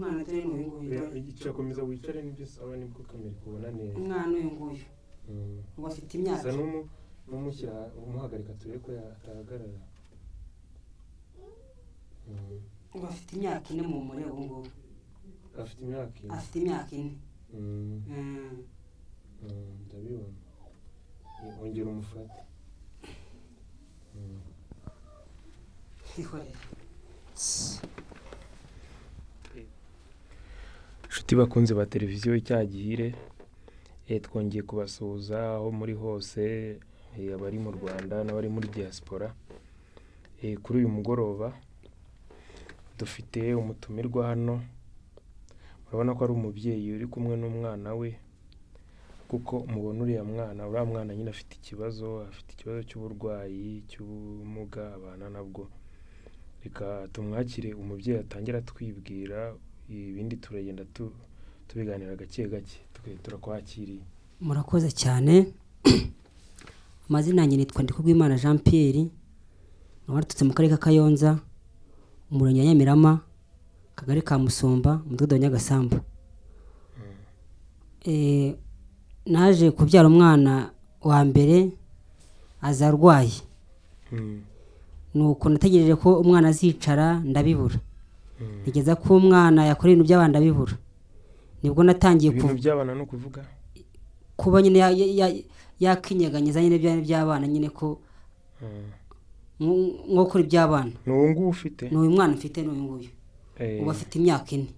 umwana dore n'uyu nguyu igice komeza wicare nibyo sawa nibwo kamera kubona neza umwana uyu nguyu ngo afite imyaka sa n'umushyira umuhagarika turebe ko yatahagarara ngo afite imyaka 4 mu murego ngo afite imyaka 4 ndabibona ongera umufate Inshuti bakunze ba televiziyo Icyagihire twongeye kubasuhuza aho muri hose abari mu Rwanda n'abari muri diaspora kuri uyu mugoroba dufite umutumirwa hano urabona ko ari umubyeyi uri kumwe n'umwana we kuko mubona uriya mwana nyine afite ikibazo cy'uburwayi cy'ubumuga abana nabwo reka tumwakire umubyeyi atangira twibwira ibindi turagenda tubiganira gake gake turakwakiriye. Murakoze cyane amazina yanjye nitwa Ndikubwimana Jean Pierre nawarutse mu karere ka Kayonza umurenge wa Nyamirama kagari ka Musumba umudugudu wa Nyagasambu. Naje kubyara umwana wa mbere azarwaye nuko nategereje ko umwana azicara ndabibura nigeza ko umwana yakora ibintu by'abandi abibura nibwo natangiye ibintu by'abana no kuvuga kuba nyine yakinyeganyeza nyine by'abana nyine ko nko kuri by'abana n'uwo nguwo ufite n'uyu mwana mfite n'uyu nguyu uba afite imyaka 4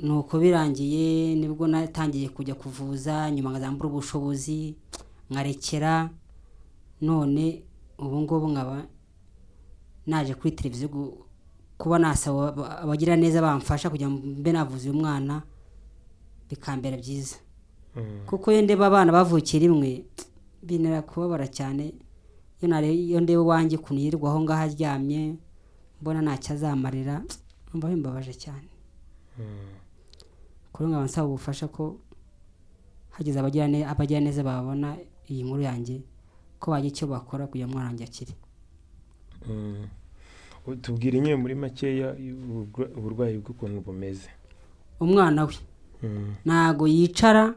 nuko birangiye nibwo natangiye kujya kuvuza nyuma ngazambura ubushobozi nkarekera none ubu ngubu nkaba naje kuri televiziyo kuba nasaba abagira neza bamfasha kugira mbe navuze uyu mwana bikambera byiza kuko iyo ndeba abana bavukiye rimwe binera kubabara cyane iyo ndeba wanjye kunirwa aho ngaho aryamye mbona ntacyo azamarira mba bimbabaje cyane kuri nkaba nsaba ubufasha ko hagize abagira neza babona iyi nkuru yanjye ko bagira icyo bakora kugira mwana wanjye akire. Tubwire nyine muri makeya uburwayi bw'ukuntu bumeze. Umwana we ntago yicara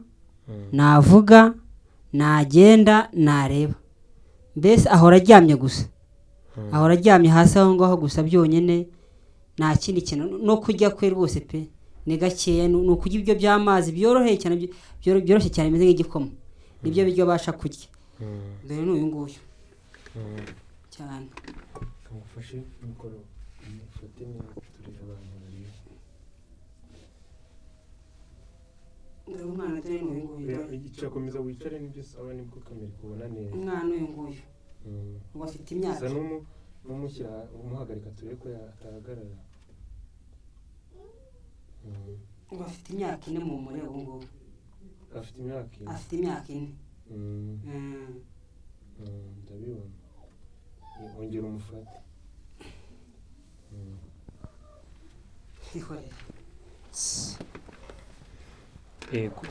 navuga nagenda nareba mbese ahora aryamye gusa ahora aryamye hasi aho ngaho gusa byonyine nta kindi kintu no kujya kwe rwose pe ni gakeya no kujya ibyo by'amazi byoroheye cyane byoroshye cyane bimeze nk'igikoma nibyo biryo basha kurya dore n'uyu nguyu cyane kamufashe mikoro ifate neza turebe abantu bari umwana dore n'uyu nguyu igice komeza wicare nibyo sawa nibwo kamera kubona neza umwana uyu nguyu ngo afite imyaka n'umushyira umuhagarika turebe ko yatahagarara ngo afite imyaka 4 mu murego ngo afite imyaka 4 ndabibona ongera umufate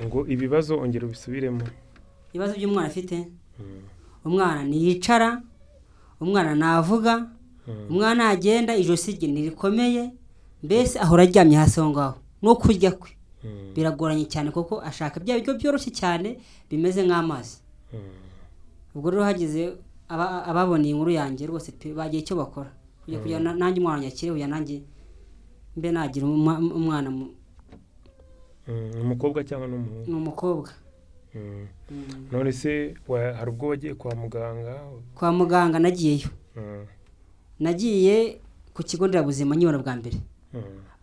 ngo ibibazo ongera ubisubiremo ibibazo by'umwana afite umwana niyicara umwana navuga umwana agenda ijosi rye nirikomeye mbese ahora aryamye hasi aho ngaho no kurya kwe biragoranye cyane kuko ashaka bya biryo byoroshye cyane bimeze nk'amazi ubwo rero hagize ababona inkuru yanjye rwose bagiye icyo bakora kugira nanjye umwana yakire uya nanjye mbe nagira umwana umukobwa cyangwa n'umuhungu n'umukobwa none se hari ubwo wagiye kwa muganga nagiyeyo nagiye ku kigo nderabuzima nyibona bwa mbere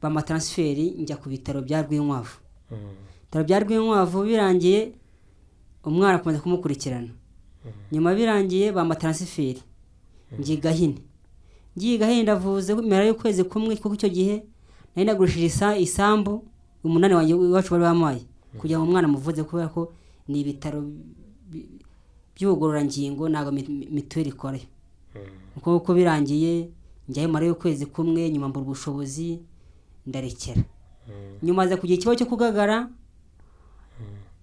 bama transferi njya ku bitaro bya Rwinkwavu bitaro bya Rwinkwavu birangiye umwana akomeza kumukurikirana nyuma birangiye bama transferi ngiye Gahini ndavuze mera y'ukwezi kumwe kuko icyo gihe nari nagurishije isambu umunani wanjye iwacu bari bamaye kugira ngo umwana muvuze kubera ko ni ibitaro by'ubugororangingo nago mituweli ikora uko birangiye njyayo mara y'ukwezi kumwe nyuma mbura ubushobozi ndarekera nyuma aza kugira ikibazo cyo kugagara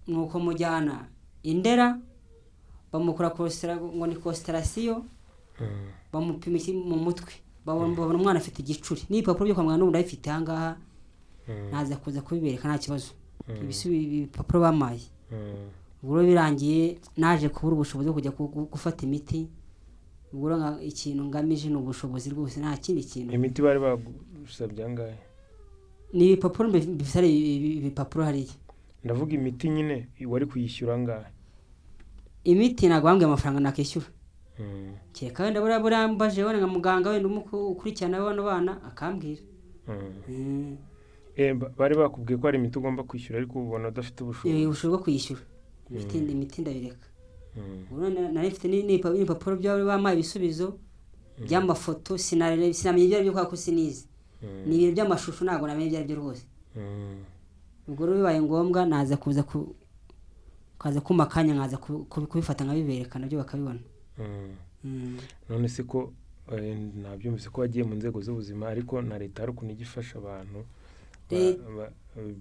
nuko mujyana Indera bamukora ngo ni constellation bamupima mu mutwe babona umwana afite igicuri n'ipapuro byo kwa muganga n'ubundi afite hangaha naza kuza kubibereka nta kibazo ibipapuro bamaye ubwo birangiye naje kubura ubushobozi bwo kujya gufata imiti ubwo ikintu ngamije n'ubushobozi rwose nta kindi kintu. Imiti bari bagusabye angahe? Ni ibipapuro bifite ibipapuro hariya. Ndavuga imiti nyine wari kuyishyura angahe? Imiti ntabwo bambwiye amafaranga nakishyura. Cyeka wenda burambaje wone nka muganga wenda ukurikirana abana bana akambwira. Bari bakubwiye ko ari imiti ugomba kwishyura ariko ubona udafite ubushobozi. Ubushobozi bwo kwishyura. Imiti ndabireka. Narifite n'ibipapuro byabo bamaye ibisubizo by'amafoto sinamenye ibyo ari byo kwa kusinize. Ni ibintu by'amashusho ntabwo namenye ibyo ari byo rwose. Ubwo rero bibaye ngombwa naza kuza kaza kumakanya nkaza kubifata nkabibereka nabyo bakabibona. None se ko nabyumvise ko wagiye mu nzego z'ubuzima ariko na leta ari ukuntu igifasha abantu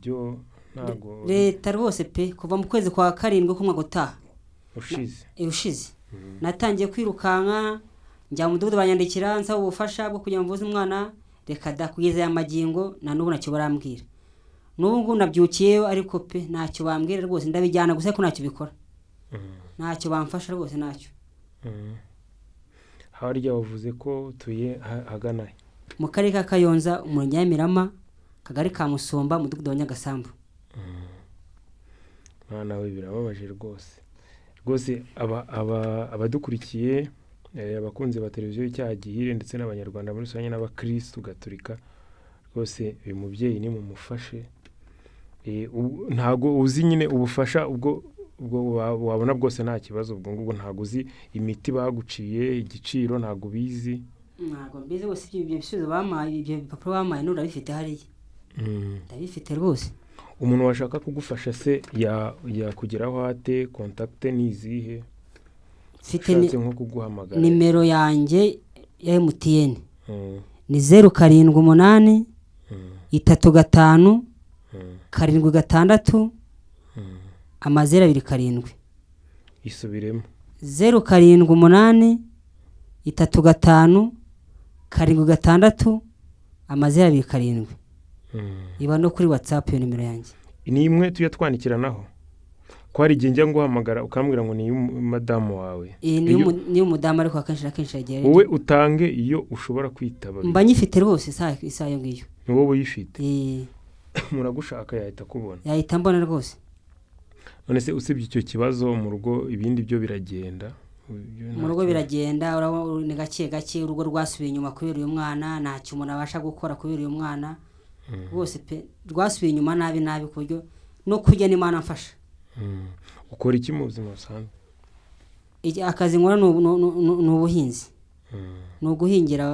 byo ntago leta rwose pe kuva mu kwezi kwa 7 ko mwaka utaha ushize natangiye kwirukanka njya mu mudugudu banyandikira nsaba ubufasha bwo kujya mvuza umwana reka da kugeza ya magingo na n'ubu nacyo barambwira n'ubu nabyukiye ariko pe ntacyo bambwira rwose ndabijyana gusa ko ntacyo bikora ntacyo bamfasha rwose ntacyo. Harya wavuze ko tuye hagana mu karere ka Kayonza umurenge wa Mirama kagari ka Musomba mudugudu wa Nyagasambu. Nawe birababaje rwose abadukurikiye abakunzi ba televiziyo y'Icyagihire ndetse n'abanyarwanda muri rusange n'abakristo gatolika rwose uyu mubyeyi ni mumufashe ntago uzi nyine ubufasha ubwo wabona bwose nta kibazo ubwo ngubwo ntago uzi imiti baguciye igiciro ntago bizi ntago mbizi bose ibyo bisubizo bamaye ibyo bipapuro bamaye n'urabifite hariya ndabifite rwose. Umuntu washaka kugufasha se yakugeraho ate contact nizihe? Mfite nko kuguhamagara nimero yanjye ya MTN ni 078 35 76 027. Isubiremo 078 35 76 027. Iba no kuri WhatsApp yo nimero yanjye. Ni imwe tuyatwandikiranaho. Ko hari igihe njya nguhamagara ukambwira ngo ni madamu wawe. Ni umudamu ariko akenshi agera. Wowe utange iyo ushobora kwitaba. Mba nyifite rwose isayo ngiyo. Ni wowe uyifite. Muragushaka yahita kubona. Yahita mbona rwose. None se usibye icyo kibazo mu rugo ibindi byo biragenda. Mu rugo biragenda urabona gake urugo rwasubiye inyuma kubera uyu mwana ntacyo umuntu abasha gukora kubera uyu mwana. Rwose pe rwasubiye inyuma nabi kuryo no kujya n'Imana mfasha. Ukora iki mu buzima busanzwe? Akazi nkora n'ubuhinzi. No guhingira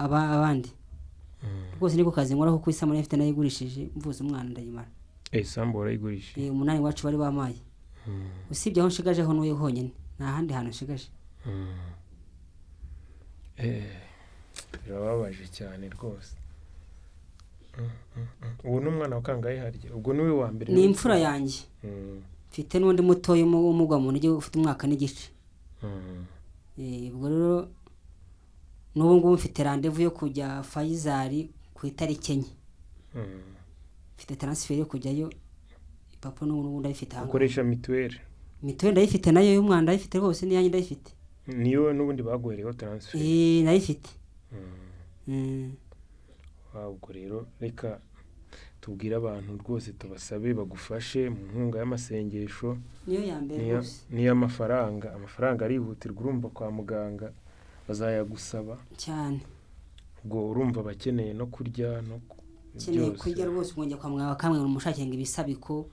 abandi. Rwose niko kazi nkora kuko isambu nifite nayigurishije mvuza umwana ndayimara. Isambu warayigurishije? Umunani wacu bari bamaye. Usibye aho nshigaje ho n'uye honyine. Nta handi hantu nshigaje. Birababaje cyane rwose. Ubu n'umwana wakangaye harya ubwo niwe wa mbere? Ni imfura yanjye. Mfite n'undi mutoyo umugwa mu nige ufite umwaka n'igice. Ubwo rero n'ubu ngubu mfite rendez-vous yo kujya Faisal ku itariki 4. Mfite transfer yo kujyayo papa n'ubu ndayifite hanga. Ukoresha mituweli? Mituweli ndayifite nayo y'umwana ndayifite rwose ni yanjye ndayifite. Niyo n'ubundi baguhereho transfer? Ndayifite. Ubwo rero reka tubwire abantu rwose tubasabe bagufashe mu nkunga y'amasengesho. Niyo ya mbere rwose. Niyo amafaranga arihutirwa urumva kwa muganga bazayagusaba cyane. Ubwo urumva bakeneye no kurya no cyane kurya rwose ngongeye kwa muganga kamwe umushakenge ibisabiko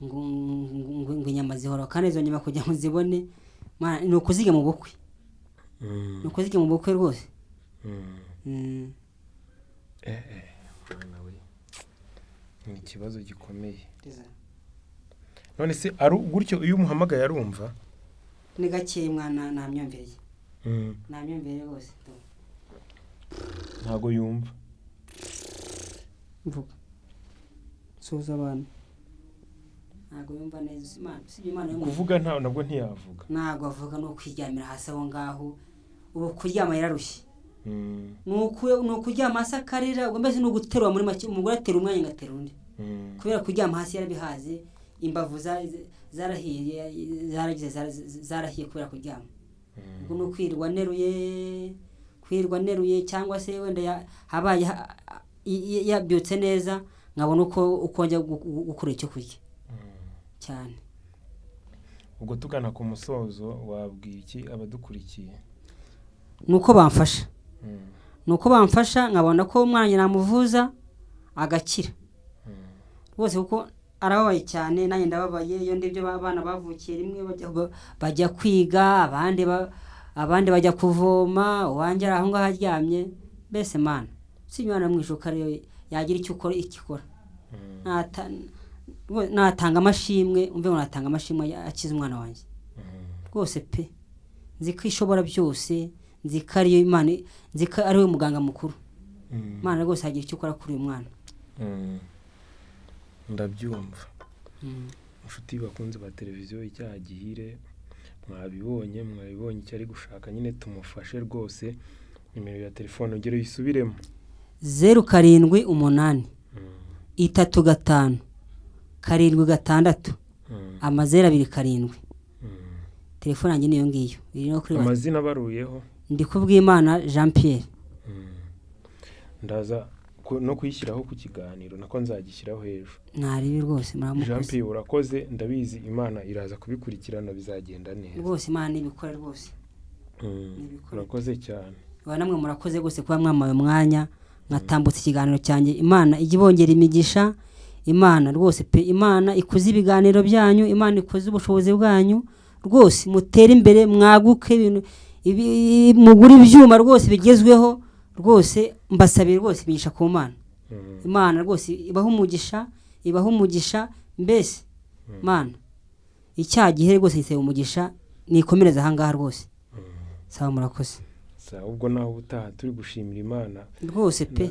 ngo inyama zihora kandi izo nyama kujya muzibone ni ukuzige mu bukwe. Ni ukuzige mu bukwe rwose. Nawe ni ikibazo gikomeye. None se ari gutyo iyo umuhamagaye arumva? Ni gake mwana namyumviriye. Namyumviriye rwose. Ntago yumva. Mvuga. Soza abantu. Ntago yumva neza Imana yo kuvuga ntabwo ntiyavuga. Ntago avuga no kwijyamira hasi aho ngaho. Ubu kuryama yararushye. ni ukuryama hasi akarira ubwo mbese ni uguterura muri make umugore atera umwanya ngatera undi kubera kuryama hasi yarabihaze imbavu zarahiye zarahiye kubera kuryama ubwo ni ukwirwa neruye cyangwa se wenda habaye yabyutse neza nkabona uko njya gukora icyo kurya cyane. Ubwo tugana ku musozo wabwiye iki abadukurikiye? Nuko bamfasha nkabona ko umwana namuvuza agakira rwose kuko arababaye cyane nanjye ndababaye iyo ndibyo abana bavukiye rimwe bajya kwiga abandi bajya kuvoma uwanjye aho ngaho aryamye mbese mana si imana mwishuka rero yagira icyo ikora natanga amashimwe umve ngo natanga amashimwe akiza umwana wanjye rwose pe nzi ko ishobora byose nzi ko ariyo Imana nzi ko ari we muganga mukuru Imana rwose yagira icyo ukora kuri uyu mwana. Ndabyumva. Inshuti bakunze ba televiziyo icyaha gihire mwabibonye icyo ari gushaka nyine tumufashe rwose. Nimero ya telefone ugere yisubiremo 078 35 76 227 telefone yanjye niyo ngiyo iri no kuri amazina baruyeho Ndikubwimana Jean Pierre. Ndaza no kuyishyiraho ku kiganiro nako nzagishyiraho hejuru. Naribi rwose muramukoze. Jean Pierre urakoze ndabizi Imana iraza kubikurikirana bizagenda neza. Rwose Imana ibikora rwose. Urakoze cyane. Namwe murakoze gose kuba mwamaye umwanya nkatambutse ikiganiro cyanjye. Imana igibongera imigisha. Imana rwose pe Imana ikuze ibiganiro byanyu. Imana ikuze ubushobozi bwanyu rwose mutera imbere mwaguke ibintu mugura ibyuma rwose bigezweho rwose mbasabire rwose bigisha ku Mana. Imana rwose ibaho umugisha mbese Mana icyagihe rwose isaba umugisha nikomereza ahangaha rwose. Sawa murakoze. Ubwo naho ubutaha turi gushimira Imana rwose pe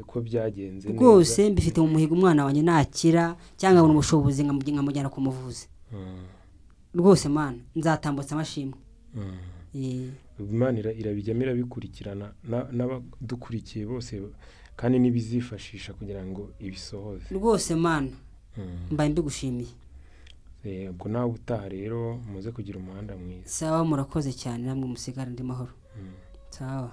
ko byagenze neza rwose mbifite mu muhigo umwana wanjye nakira cyangwa abona ubushobozi nkamujyana kumuvuza rwose Mana nzatambutsa amashimwe. Imana irabigemera bikurikirana n'abadukurikiye bose kandi nibizifashisha kugira ngo ibisohoze rwose Mana mbaye mbigushimiye. Ubwo naho ubutaha rero muze kugira umuhanda mwiza. Sawa murakoze cyane namwe musigara ndi mahoro. Sawa.